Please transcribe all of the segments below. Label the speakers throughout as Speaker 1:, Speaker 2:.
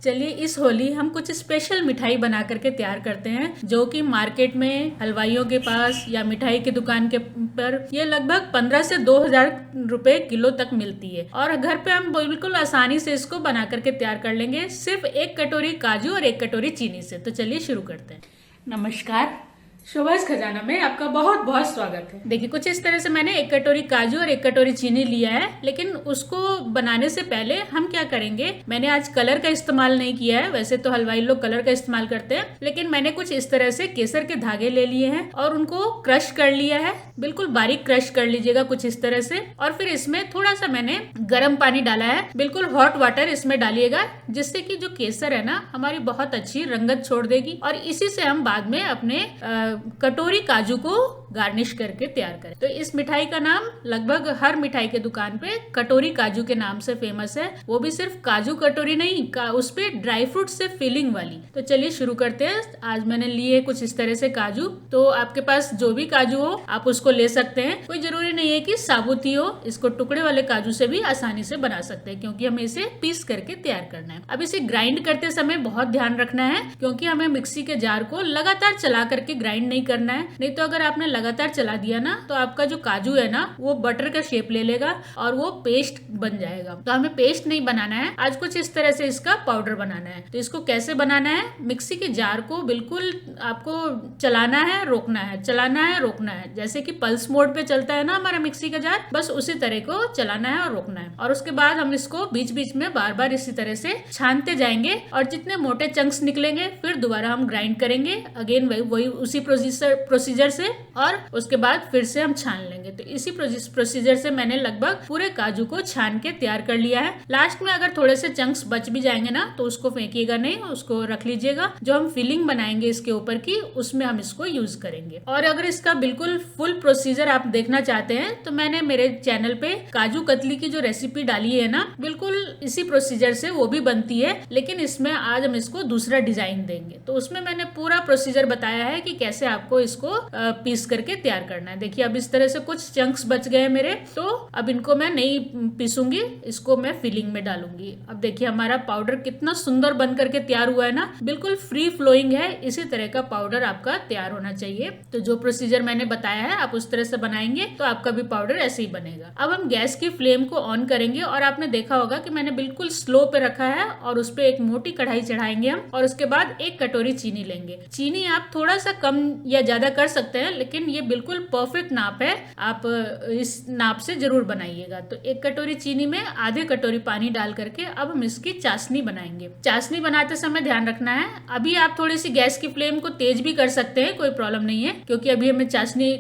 Speaker 1: चलिए इस होली हम कुछ स्पेशल मिठाई बना करके तैयार करते हैं, जो कि मार्केट में हलवाइयों के पास या मिठाई की दुकान के पर ये लगभग 15 से 2000 रुपए किलो तक मिलती है। और घर पे हम बिल्कुल आसानी से इसको बना करके तैयार कर लेंगे, सिर्फ 1 कटोरी काजू और 1 कटोरी चीनी से। तो चलिए शुरू करते हैं। नमस्कार, शोभास खजाना में आपका बहुत बहुत स्वागत है। देखिए कुछ इस तरह से मैंने 1 कटोरी काजू और 1 कटोरी चीनी लिया है, लेकिन उसको बनाने से पहले हम क्या करेंगे, मैंने आज कलर का इस्तेमाल नहीं किया है। वैसे तो हलवाई लोग कलर का इस्तेमाल करते हैं, लेकिन मैंने कुछ इस तरह से केसर के धागे ले लिए हैं और उनको क्रश कर लिया है। बिल्कुल बारीक क्रश कर लीजिएगा कुछ इस तरह से। और फिर इसमें थोड़ा सा मैंने गर्म पानी डाला है, बिल्कुल हॉट वाटर इसमें डालिएगा, जिससे कि जो केसर है ना हमारी बहुत अच्छी रंगत छोड़ देगी। और इसी से हम बाद में अपने कटोरी काजू को गार्निश करके तैयार करें। तो इस मिठाई का नाम लगभग हर मिठाई के दुकान पे कटोरी काजू के नाम से फेमस है। वो भी सिर्फ काजू कटोरी नहीं, उस पे ड्राई फ्रूट से फिलिंग वाली। तो चलिए शुरू करते हैं। आज मैंने लिए कुछ इस तरह से काजू। तो आपके पास जो भी काजू हो आप उसको ले सकते हैं, कोई जरूरी नहीं है कि साबुत ही हो। इसको टुकड़े वाले काजू से भी आसानी से बना सकते हैं, क्योंकि हमें इसे पीस करके तैयार करना है। अब इसे ग्राइंड करते समय बहुत ध्यान रखना है, क्योंकि हमें मिक्सी के जार को लगातार चला करके ग्राइंड नहीं करना है। नहीं तो अगर आपने लगातार चला दिया ना, तो आपका जो काजू है ना वो बटर का शेप ले लेगा और वो पेस्ट बन जाएगा। तो हमें पेस्ट नहीं बनाना है, आज कुछ इस तरह से इसका पाउडर बनाना है। तो इसको कैसे बनाना है, मिक्सी के जार को बिल्कुल आपको चलाना है, रोकना है, चलाना है, रोकना है। जैसे कि पल्स मोड पे चलता है ना हमारा मिक्सी का जार, बस उसी तरह को चलाना है और रोकना है। और उसके बाद हम इसको बीच बीच में बार बार इसी तरह से छानते जाएंगे, और जितने मोटे चंक्स निकलेंगे फिर दोबारा हम ग्राइंड करेंगे अगेन वही उसी प्रोसीजर से, और उसके बाद फिर से हम छान लेंगे। तो इसी प्रोसीजर से मैंने लगभग पूरे काजू को छान के तैयार कर लिया है। लास्ट में अगर थोड़े से चंक्स बच भी जाएंगे ना, तो उसको फेंकिएगा नहीं, उसको रख लीजिएगा। जो हम फिलिंग बनाएंगे इसके ऊपर की, उसमें हम इसको यूज करेंगे। और अगर इसका बिल्कुल फुल प्रोसीजर आप देखना चाहते हैं, तो मैंने मेरे चैनल पे काजू कतली की जो रेसिपी डाली है ना, बिल्कुल इसी प्रोसीजर से वो भी बनती है, लेकिन इसमें आज हम इसको दूसरा डिजाइन देंगे। तो उसमें मैंने पूरा प्रोसीजर बताया है कि कैसे आपको इसको पीस करके तैयार करना है। देखिए अब इस तरह से कुछ चंक्स बच गए मेरे, तो अब इनको मैं नहीं पीसूंगी, इसको मैं फिलिंग में डालूंगी। अब देखिए हमारा पाउडर कितना सुंदर बन करके तैयार हुआ है ना, बिल्कुल फ्री फ्लोइंग है। इसी तरह का पाउडर आपका तैयार होना चाहिए। तो जो प्रोसीजर मैंने बताया है आप उस तरह से बनाएंगे तो आपका भी पाउडर ऐसे ही बनेगा। अब हम गैस की फ्लेम को ऑन करेंगे, और आपने देखा होगा कि मैंने बिल्कुल स्लो पे रखा है, और उस पर एक मोटी कढ़ाई चढ़ाएंगे हम, और उसके बाद 1 कटोरी चीनी लेंगे। चीनी आप थोड़ा सा कम या ज्यादा कर सकते हैं, लेकिन ये बिल्कुल परफेक्ट नाप है, आप इस नाप से जरूर बनाइएगा। तो 1 कटोरी चीनी में आधे कटोरी पानी डाल करके अब हम इसकी चाशनी बनाएंगे। चाशनी बनाते समय ध्यान रखना है, अभी आप थोड़ी सी गैस की फ्लेम को तेज भी कर सकते हैं, कोई प्रॉब्लम नहीं है, क्योंकि अभी हमें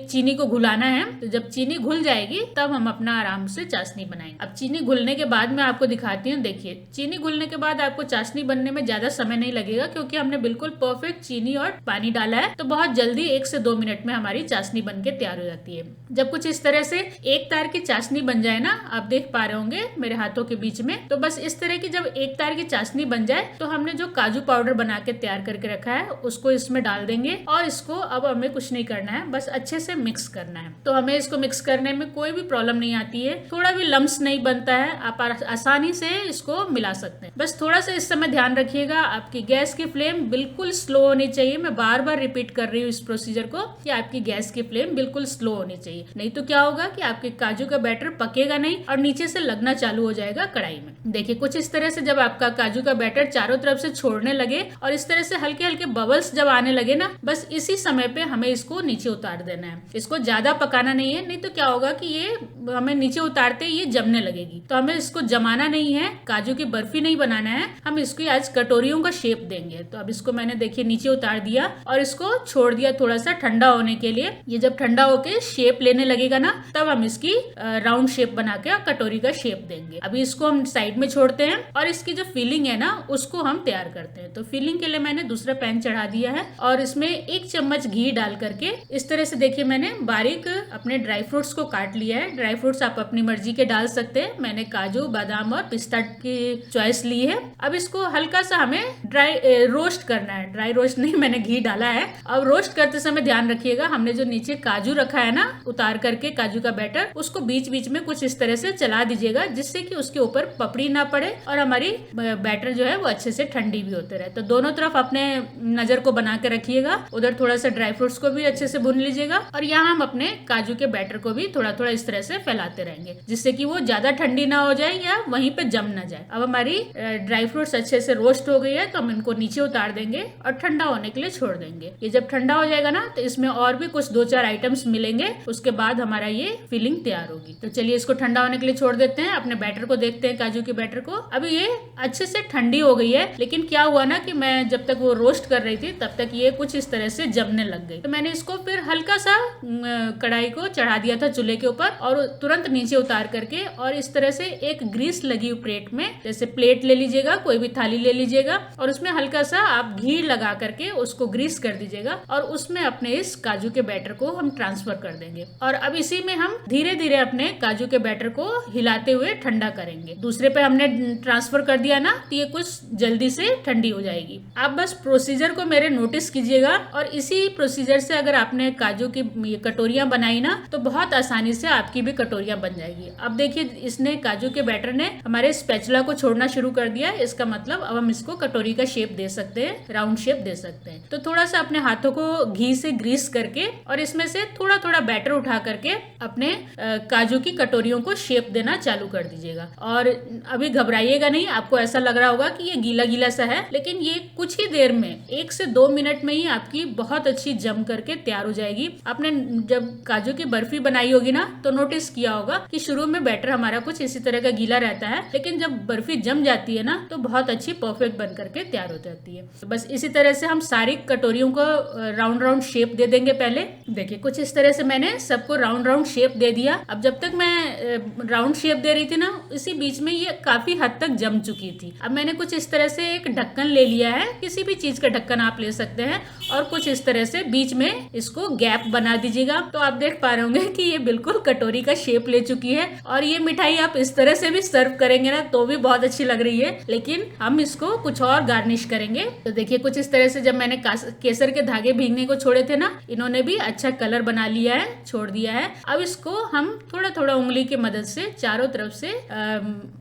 Speaker 1: चीनी को घुलाना है। तो जब चीनी घुल जाएगी तब हम अपना आराम से चाशनी बनाएंगे। अब चीनी घुलने के बाद मैं आपको दिखाती हूँ। देखिए चीनी घुलने के बाद आपको चाशनी बनने में ज्यादा समय नहीं लगेगा, क्योंकि हमने बिल्कुल परफेक्ट चीनी और पानी डाला है। तो बहुत जल्दी 1 से 2 मिनट में हमारी चाशनी बन के तैयार हो जाती है। जब कुछ इस तरह से एक तार की चाशनी बन जाए ना, आप देख पा रहे होंगे मेरे हाथों के बीच में, तो बस इस तरह की जब एक तार की चाशनी बन जाए, तो हमने जो काजू पाउडर बना के तैयार करके रखा है उसको इसमें डाल देंगे। और इसको अब हमें कुछ नहीं करना है, बस अच्छे से मिक्स करना है। तो हमें इसको मिक्स करने में कोई भी प्रॉब्लम नहीं आती है, थोड़ा भी लम्स नहीं बनता है, आप आसानी से इसको मिला सकते हैं। बस थोड़ा सा इस समय ध्यान रखिएगा, आपकी गैस की फ्लेम बिल्कुल स्लो होनी चाहिए। मैं बार बार रिपीट कर रही हूँ इस प्रोसीजर को कि आपकी गैस की फ्लेम बिल्कुल स्लो होनी चाहिए, नहीं तो क्या होगा कि आपके काजू का बैटर पकेगा नहीं और नीचे से लगना चालू हो जाएगा कढ़ाई में। देखिए कुछ इस तरह से जब आपका काजू का बैटर चारों तरफ से छोड़ने लगे और इस तरह से हल्के हल्के बबल्स जब आने लगे ना, बस इसी समय पे हमें इसको नीचे उतार देना है। इसको ज्यादा पकाना नहीं है, नहीं तो क्या होगा कि ये हमें नीचे उतारते ही ये जमने लगेगी। तो हमें इसको जमाना नहीं है, काजू की बर्फी नहीं बनाना है, हम इसको आज कटोरियों का शेप देंगे। तो अब इसको मैंने देखिए नीचे उतार दिया और इसको छोड़ दिया थोड़ा सा ठंडा होने के लिए। ये जब ठंडा होके शेप लेने लगेगा ना, तब हम इसकी राउंड शेप बना के कटोरी का शेप देंगे। अभी इसको हम साइड में छोड़ते हैं और इसकी जो फिलिंग है ना उसको हम तैयार करते हैं। तो फिलिंग के लिए मैंने दूसरा पैन चढ़ा दिया है और इसमें 1 चम्मच घी डाल करके इस तरह से देखिए मैंने बारीक अपने ड्राई फ्रूट्स को काट लिया है। ड्राई फ्रूट्स आप अपनी मर्जी के डाल सकते हैं, मैंने काजू बादाम और पिस्ता की चॉइस ली है। अब इसको हल्का सा हमें रोस्ट करना है, ड्राई रोस्ट नहीं, मैंने घी डाला है। अब रोस्ट करते समय ध्यान रखिएगा, हमने जो नीचे काजू रखा है ना उतार करके काजू का बैटर, उसको बीच बीच में कुछ इस तरह से चला दीजिएगा, जिससे कि उसके ऊपर पपड़ी ना पड़े और हमारी बैटर जो है वो अच्छे से ठंडी भी होते रहे। तो दोनों तरफ अपने नजर को बना के रखिएगा, उधर थोड़ा सा ड्राई फ्रूट्स को भी अच्छे से भून लीजिएगा और यहाँ हम अपने काजू के बैटर को भी थोड़ा थोड़ा इस तरह से फैलाते रहेंगे, जिससे कि वो ज्यादा ठंडी ना हो जाए या वहीं पे जम ना जाए। अब हमारी ड्राई फ्रूट्स अच्छे से रोस्ट हो गई है, तो हम इनको नीचे उतार देंगे और ठंडा होने के लिए छोड़ देंगे। ये जब ठंडा हो जाएगा ना, तो इसमें और भी कुछ 2-4 आइटम्स मिलेंगे, उसके बाद हमारा ये फिलिंग तैयार होगी। तो चलिए इसको ठंडा होने के लिए छोड़ देते हैं। अपने बैटर को देखते हैं, काजू के बैटर को। अभी ये अच्छे से ठंडी हो गई है, लेकिन क्या हुआ ना कि मैं जब तक वो रोस्ट कर रही थी तब तक ये कुछ इस तरह से जमने लग गई। तो मैंने इसको फिर हल्का सा कढ़ाई को चढ़ा दिया था चूल्हे के ऊपर और तुरंत नीचे उतार करके, और इस तरह से एक ग्रीस लगी हुई प्लेट में, जैसे प्लेट ले लीजिएगा, कोई भी थाली ले लीजिएगा और उसमें हल्का सा आप घी लगा करके उसको ग्रीस कर दीजिएगा और उसमें अपने इस काजू के बैटर को हम ट्रांसफर कर देंगे। और अब इसी में हम धीरे धीरे अपने काजू के बैटर को हिलाते हुए ठंडा करेंगे। दूसरे पे हमने ट्रांसफर कर दिया ना, तो ये कुछ जल्दी से ठंडी हो जाएगी। आप बस प्रोसीजर को मेरे नोटिस कीजिएगा और इसी प्रोसीजर से अगर आपने काजू की कटोरियां बनाई ना, तो बहुत आसानी से आपकी भी कटोरियां बन जाएगी। अब देखिए, इसने काजू के बैटर ने हमारे स्पैचुला को छोड़ना शुरू कर दिया। इसका मतलब अब हम इसको कटोरी का शेप दे सकते हैं, राउंड शेप दे सकते हैं। तो थोड़ा सा अपने हाथों को घी से ग्रीस करके और इसमें से थोड़ा थोड़ा बैटर उठा करके अपने काजू की कटोरियों को शेप देना चालू कर दीजिएगा। और अभी घबराइएगा नहीं, आपको ऐसा लग रहा होगा कि ये गीला गीला सा है, लेकिन ये कुछ ही देर में 1 से 2 मिनट में ही आपकी बहुत अच्छी जम करके तैयार हो जाएगी। आपने जब काजू की बर्फी बनाई होगी ना, तो नोटिस किया होगा कि शुरू में बैटर हमारा कुछ इसी तरह का गीला रहता है, लेकिन जब बर्फी जम जाती है ना, तो बहुत अच्छी परफेक्ट बन करके तैयार हो जाती है। तो बस इसी तरह से हम सारी कटोरियों को राउंड राउंड शेप दे देंगे। पहले देखिए, कुछ इस तरह से मैंने सबको राउंड राउंड शेप दे दिया। अब जब तक मैं राउंड शेप दे रही थी ना, इसी बीच में ये काफी हद तक जम चुकी थी। अब मैंने कुछ इस तरह से एक ढक्कन ले लिया है, किसी भी चीज का ढक्कन आप ले सकते हैं, और कुछ इस तरह से बीच में इसको गैप बना दीजिएगा। तो आप देख पा रहे होंगे कि ये बिल्कुल कटोरी का शेप ले चुकी है। और ये मिठाई आप इस तरह से भी सर्व करेंगे ना, तो भी बहुत अच्छी लग रही है, लेकिन हम इसको कुछ और गार्निश करेंगे। तो देखिए, कुछ इस तरह से जब मैंने केसर के धागे भीगने को छोड़े थे ना, इन्होंने भी अच्छा कलर बना लिया है, छोड़ दिया है। अब इसको हम थोड़ा थोड़ा उंगली की मदद से चारों तरफ से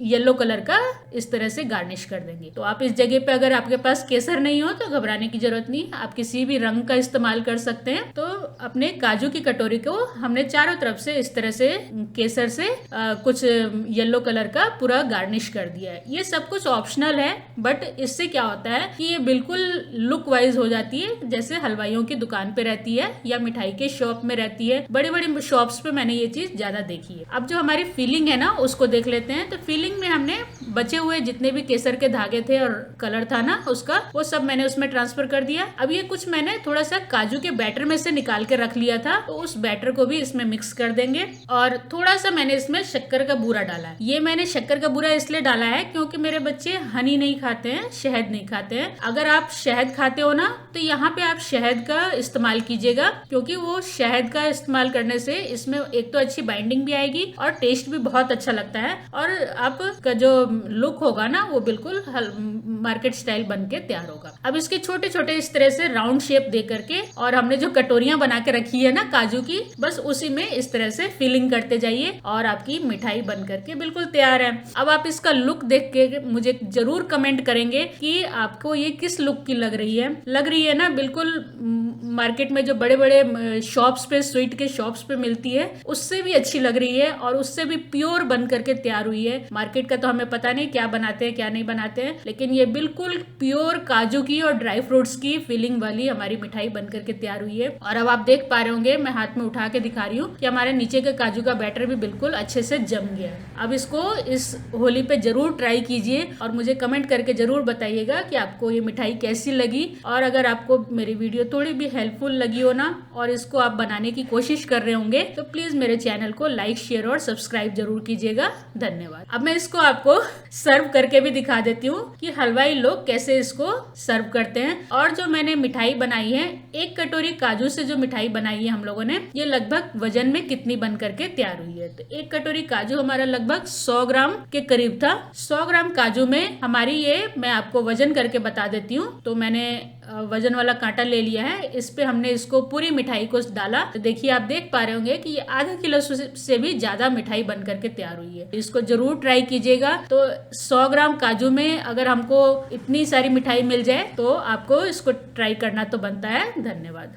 Speaker 1: येलो कलर का इस तरह से गार्निश कर देंगे। तो आप इस जगह पे अगर आपके पास केसर नहीं हो तो घबराने की जरूरत नहीं, आप किसी भी रंग का इस्तेमाल कर सकते हैं। तो अपने काजू की कटोरी को हमने चारों तरफ से इस तरह से केसर से कुछ येलो कलर का पूरा गार्निश कर दिया है। ये सब कुछ ऑप्शनल है, बट इससे क्या होता है कि ये बिल्कुल लुक वाइज हो जाती है, जैसे हलवाइयों की दुकान पे रहती है या मिठाई के शॉप में रहती है। बड़ी बड़ी शॉप्स पे मैंने ये चीज ज्यादा देखी है। अब जो हमारी फीलिंग है ना, उसको देख लेते हैं। तो फीलिंग में हमने बचे हुए जितने भी केसर के धागे थे और कलर था ना उसका, वो सब मैंने उसमें ट्रांसफर कर दिया। अब ये कुछ मैंने थोड़ा सा काजू के बैटर में से निकाल के रख लिया था, तो उस बैटर को भी इसमें मिक्स कर देंगे। और थोड़ा सा मैंने इसमें शक्कर का बूरा डाला है। ये मैंने शक्कर का बूरा इसलिए डाला है क्योंकि मेरे बच्चे हनी नहीं खाते हैं, शहद नहीं खाते हैं। अगर आप शहद खाते हो ना, तो यहाँ पे आप शहद का इस्तेमाल कीजिएगा, क्योंकि वो शहद का इस्तेमाल करने से इसमें एक तो अच्छी बाइंडिंग भी आएगी और टेस्ट भी बहुत अच्छा लगता है, और आपका जो लुक होगा ना वो बिल्कुल मार्केट स्टाइल बन के तैयार होगा। अब इसके छोटे छोटे इस तरह से राउंड शेप दे करके, और हमने जो कटोरियां बना के रखी है ना काजू की, बस उसी में इस तरह से फिलिंग करते जाइए और आपकी मिठाई बन करके बिल्कुल तैयार है। अब आप इसका लुक देख के मुझे जरूर कमेंट करेंगे कि आपको ये किस लुक की लग रही है। लग रही है ना बिल्कुल मार्केट में जो बड़े बड़े शॉप्स पे, स्वीट के शॉप्स पे मिलती है, उससे भी अच्छी लग रही है और उससे भी प्योर बन करके तैयार हुई है। मार्केट का तो हमें पता नहीं क्या बनाते हैं क्या नहीं बनाते हैं, लेकिन ये बिल्कुल प्योर काजू की और ड्राई फ्रूट्स की फीलिंग वाली हमारी मिठाई बन करके तैयार हुई है। और अब आप देख पा रहे होंगे, मैं हाथ में उठा के दिखा रही हूँ कि हमारे नीचे के काजू का बैटर भी बिल्कुल अच्छे से जम गया है। अब इसको इस होली पे जरूर ट्राई कीजिए और मुझे कमेंट करके जरूर बताइएगा कि आपको ये मिठाई कैसी लगी। और अगर आपको मेरी वीडियो थोड़ी भी हेल्पफुल लगी हो ना, और इसको आप बनाने की कोशिश कर रहे होंगे, तो प्लीज मेरे चैनल को लाइक, शेयर और सब्सक्राइब जरूर कीजिएगा। धन्यवाद। अब मैं इसको आपको सर्व करके भी दिखा देती हूँ कि हलवाई लोग कैसे इसको सर्व करते हैं। और जो मैंने मिठाई बनाई है, 1 कटोरी काजू से जो मिठाई बनाई है हम लोगों ने, ये लगभग वजन में कितनी बन करके तैयार हुई है। तो 1 कटोरी काजू हमारा लगभग 100 ग्राम के करीब था। 100 ग्राम काजू में हमारी ये, मैं आपको वजन करके बता देती हूँ। तो मैंने वजन वाला कांटा ले लिया है, इस पे हमने इसको पूरी मिठाई को डाला। तो देखिए, आप देख पा रहे होंगे कि ये आधा किलो से भी ज्यादा मिठाई बन करके तैयार हुई है। इसको जरूर ट्राई कीजिएगा। तो 100 ग्राम काजू में अगर हमको इतनी सारी मिठाई मिल जाए तो आपको इसको ट्राई करना तो बनता है। धन्यवाद।